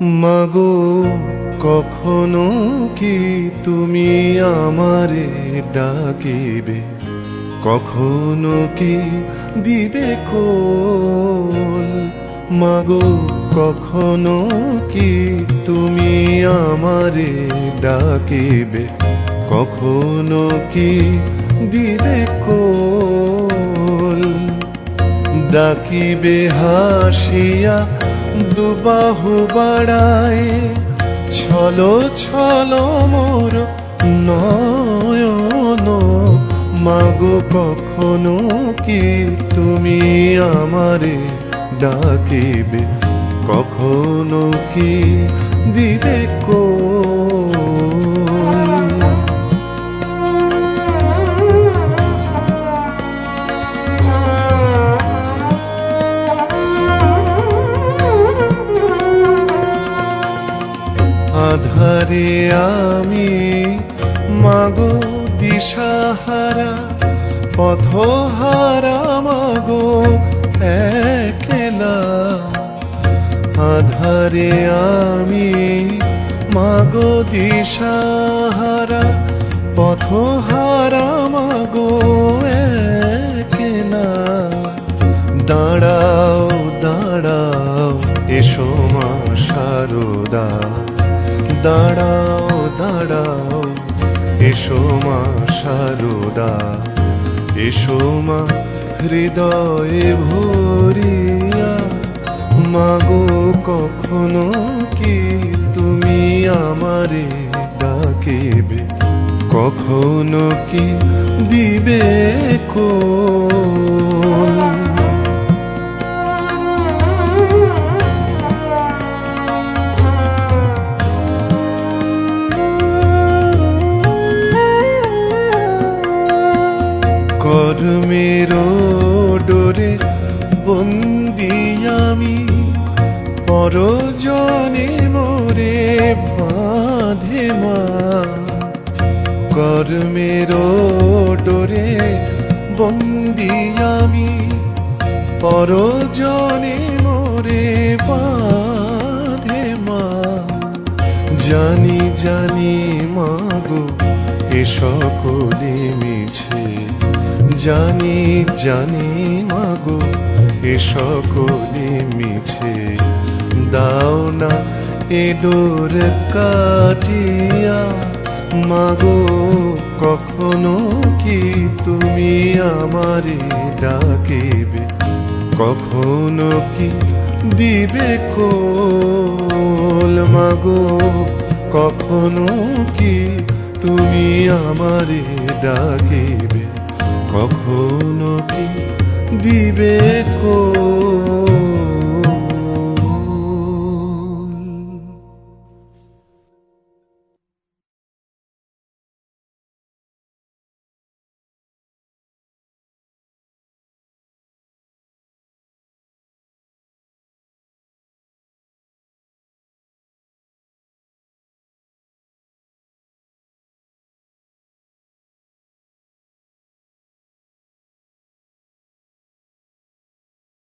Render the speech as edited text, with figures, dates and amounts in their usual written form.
মাগো কখনো কি তুমি আমারে ডাকিবে, কখনো কি দিবে কোল। মাগো কখনো কি তুমি আমারে ডাকিবে, কখনো কি দিবে কোল। ডাকিবে হাসিয়া দুবাহু বাড়ায়, ছলো ছলো মোর নয়ন। মাগো কখনো কি তুমি আমারে ডাকিবে, কখনো কি দিবে কোল। আধারে আমি মাগো দিশাহারা, পথহারা মাগো একলা। আধারে আমি মাগো দিশাহারা, পথহারা মাগো একলা। দাঁড়াও দাঁড়াও এসো মা শারদা, দাঁড়াও দাঁড়াও এসো মা শারদা। এসো মা হৃদয়ে ভরিয়া, মাগো কখনো কি তুমি আমারে ডাকিবে, কখনো কি দিবে কোল। কর্মের ডোরে বন্দি আমি, পরজনে মোরে বাঁধে মা। কর্মের ডোরে বন্দি আমি, পরজনে মোরে বাঁধে মা। জানি জানি মাগো এ সকলে মিছে, জানি জানি মাগো এ সকলে মিছে। দাও না এ ডোর কাটিয়া, মাগো কখনো কি তুমি আমারে ডাকিবে, কখনো কি দিবে কোল। মাগো কখনো কি তুমি আমারে ডাকিবে, কখনো কি দিবে কোল।